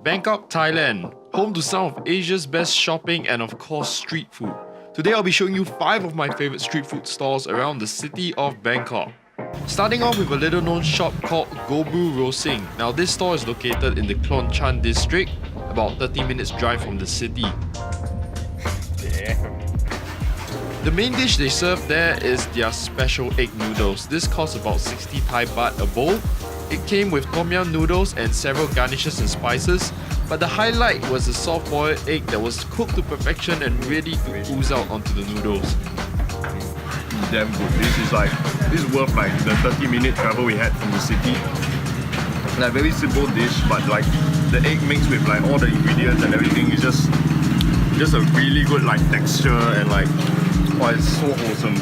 Bangkok, Thailand, home to some of Asia's best shopping and of course street food. Today I'll be showing you 5 of my favorite street food stalls around the city of Bangkok. Starting off with a little known shop called Gobu Rosing. Now this store is located in the Khlong district, about 30 minutes drive from the city. The main dish they serve there is their special egg noodles. This costs about 60 Thai baht a bowl. It came with tom yum noodles and several garnishes and spices, but the highlight was the soft boiled egg that was cooked to perfection and ready to ooze out onto the noodles. Damn good. This is worth like the 30-minute travel we had from the city. Like very simple dish, but like the egg mixed with like all the ingredients and everything is just a really good like texture and like it's so wholesome.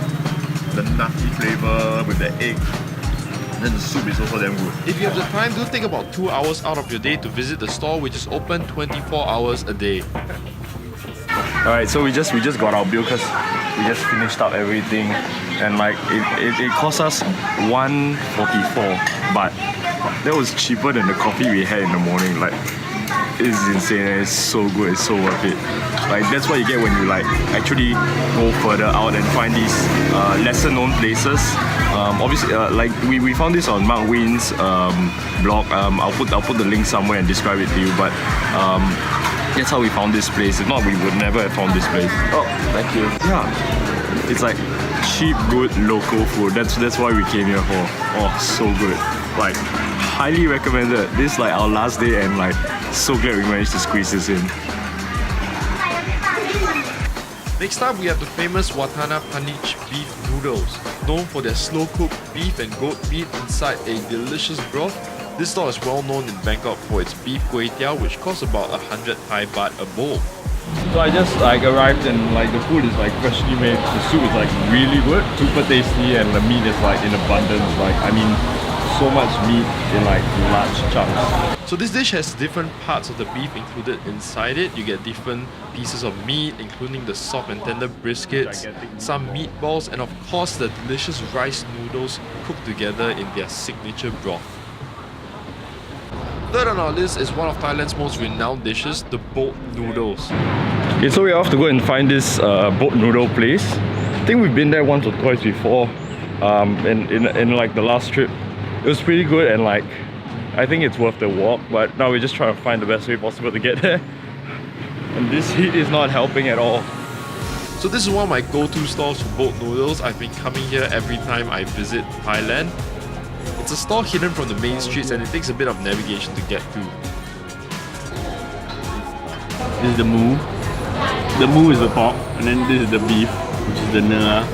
The nutty flavor with the egg. And then the soup is also damn good. If you have the time, do take about 2 hours out of your day to visit the store, which is open 24 hours a day. Alright, so we just got our bill because we just finished up everything, and like it cost us 144, but that was cheaper than the coffee we had in the morning. Like it's insane. It's so good. It's so worth it. Like that's what you get when you like actually go further out and find these lesser known places. Obviously, like we found this on Mark Win's blog. I'll put the link somewhere and describe it to you. But that's how we found this place. If not, we would never have found this place. Oh, thank you. Yeah, it's like cheap, good local food. That's why we came here for. Oh, so good. Like highly recommended. This is like our last day, and like so glad we managed to squeeze this in. Next up, we have the famous Wattana Panich beef noodles. Known for their slow-cooked beef and goat meat inside a delicious broth, this store is well known in Bangkok for its beef Teow, which costs about 100 Thai baht a bowl. So I just like arrived and like the food is like freshly made. The soup is like really good, super tasty, and the meat is like in abundance. Like I mean, so much meat in like large chunks. So this dish has different parts of the beef included inside it. You get different pieces of meat, including the soft and tender briskets, some meatballs, and of course the delicious rice noodles cooked together in their signature broth. Third on our list is one of Thailand's most renowned dishes, the boat noodles. Okay, so we have to go and find this boat noodle place. I think we've been there once or twice before, in like the last trip. It was pretty good, and like I think it's worth the walk, but now we're just trying to find the best way possible to get there. And this heat is not helping at all. So this is one of my go-to stalls for boat noodles. I've been coming here every time I visit Thailand. It's a stall hidden from the main streets and it takes a bit of navigation to get to. This is the moo. The moo is the pork, and then this is the beef, which is the Nuea.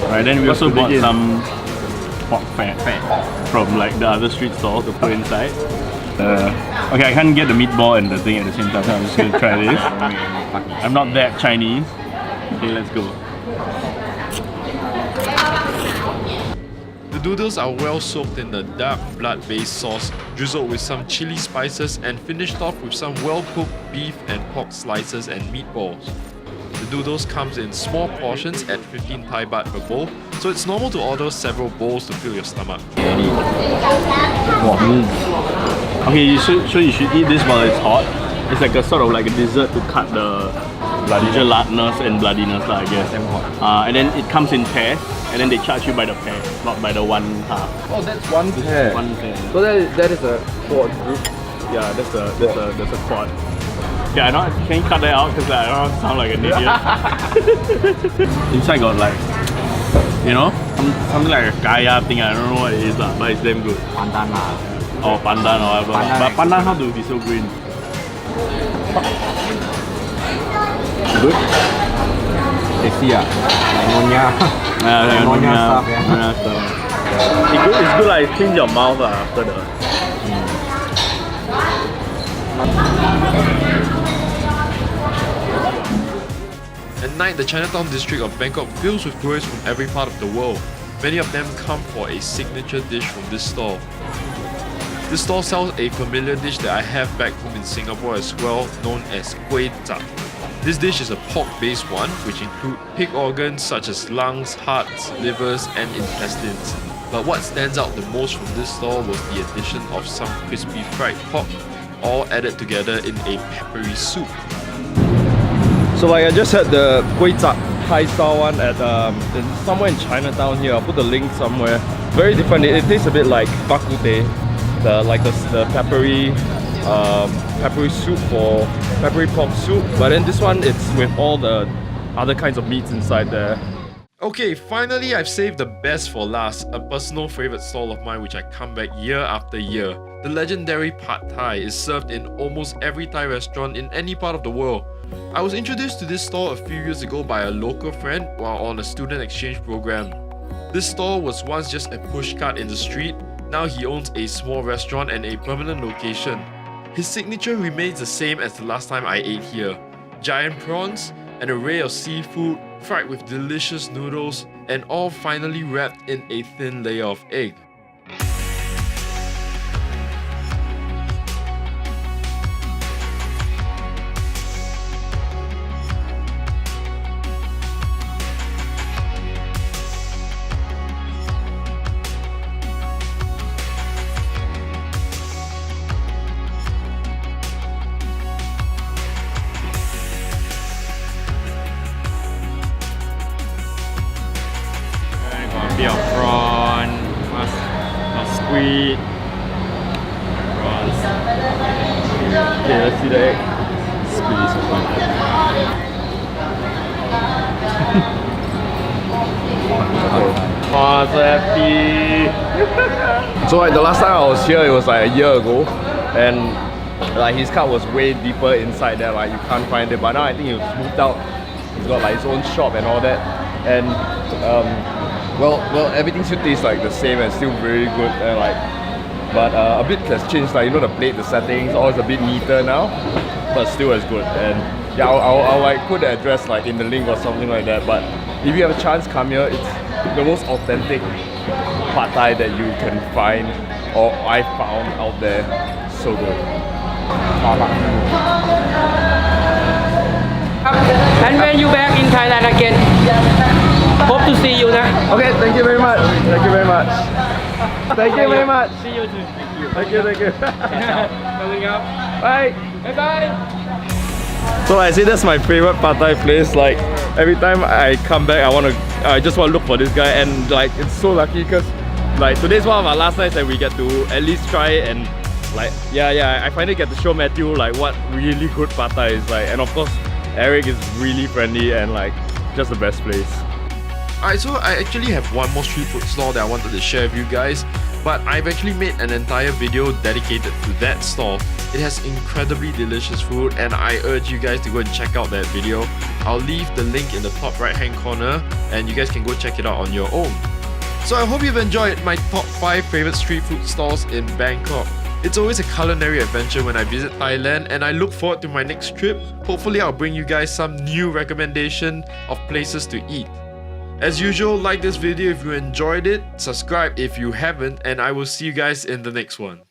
Right, then we also bought some pork fat from like the other street stalls to put inside. Okay, I can't get the meatball and the thing at the same time, so I'm just gonna try this. I'm not that Chinese. Okay, let's go. The noodles are well soaked in the dark blood-based sauce, drizzled with some chili spices and finished off with some well-cooked beef and pork slices and meatballs. The noodles comes in small portions at 15 Thai baht per bowl, so it's normal to order several bowls to fill your stomach. Okay, you should eat this while it's hot. It's like a sort of like a dessert to cut the gelatinous and bloodiness, I guess. And then it comes in pairs, and then they charge you by the pair, not by the one half. Oh, that's one pair. One pair. So that is a quad group. Yeah, that's a quad. Yeah, can you cut that out because I don't sound like an idiot. Inside got like, you know, something like a kaya thing. I don't know what it is, but it's damn good. Pandan. Or pandan or whatever. But pandan, how do it be so green? Good. Tasty, like Nonya. Yeah, Nonya stuff, yeah. Stuff. It's good like it cleans your mouth after the. At night, the Chinatown district of Bangkok fills with tourists from every part of the world. Many of them come for a signature dish from this stall. This stall sells a familiar dish that I have back home in Singapore as well, known as Kuai Chap. This dish is a pork-based one, which include pig organs such as lungs, hearts, livers, and intestines. But what stands out the most from this stall was the addition of some crispy fried pork, all added together in a peppery soup. So like I just had the Kuai Chap Thai style one at somewhere in Chinatown here. I'll put the link somewhere. Very different. It tastes a bit like bak kut teh, the peppery soup for peppery pork soup. But then this one it's with all the other kinds of meats inside there. Okay, finally I've saved the best for last, a personal favorite stall of mine which I come back year after year. The legendary Pad Thai is served in almost every Thai restaurant in any part of the world. I was introduced to this stall a few years ago by a local friend while on a student exchange program. This stall was once just a pushcart in the street. Now he owns a small restaurant and a permanent location. His signature remains the same as the last time I ate here. Giant prawns, an array of seafood, fried with delicious noodles, and all finally wrapped in a thin layer of egg. Bit of prawn, squid, prawns. Okay, let's see the egg. Squid is open. Oh, so happy. So like the last time I was here, it was like a year ago, and like his cart was way deeper inside there, like you can't find it. But now I think he's moved out. He's got like his own shop and all that, and well, everything still tastes like the same and still very good. And like, but a bit has changed. Like you know the plate, the settings, all is a bit neater now, but still as good. And yeah, I'll like put the address like in the link or something like that. But if you have a chance, come here. It's the most authentic Pad Thai that you can find, or I found out there. So good. And when you back in Thailand again, hope to see you now. Okay, thank you very much. Thank you very much. Thank you very much. See you too. Thank you, thank you. Coming up. Bye. Bye bye. So like I say, that's my favorite Pad Thai place. Like every time I come back, I just want to look for this guy, and like it's so lucky because like today's one of our last nights and we get to at least try it, and like I finally get to show Matthew like what really good Pad Thai is like, and of course Eric is really friendly and like just the best place. Alright, so I actually have one more street food stall that I wanted to share with you guys, but I've actually made an entire video dedicated to that stall. It has incredibly delicious food and I urge you guys to go and check out that video. I'll leave the link in the top right hand corner and you guys can go check it out on your own. So I hope you've enjoyed my top 5 favorite street food stalls in Bangkok. It's always a culinary adventure when I visit Thailand and I look forward to my next trip. Hopefully I'll bring you guys some new recommendation of places to eat. As usual, like this video if you enjoyed it, subscribe if you haven't, and I will see you guys in the next one.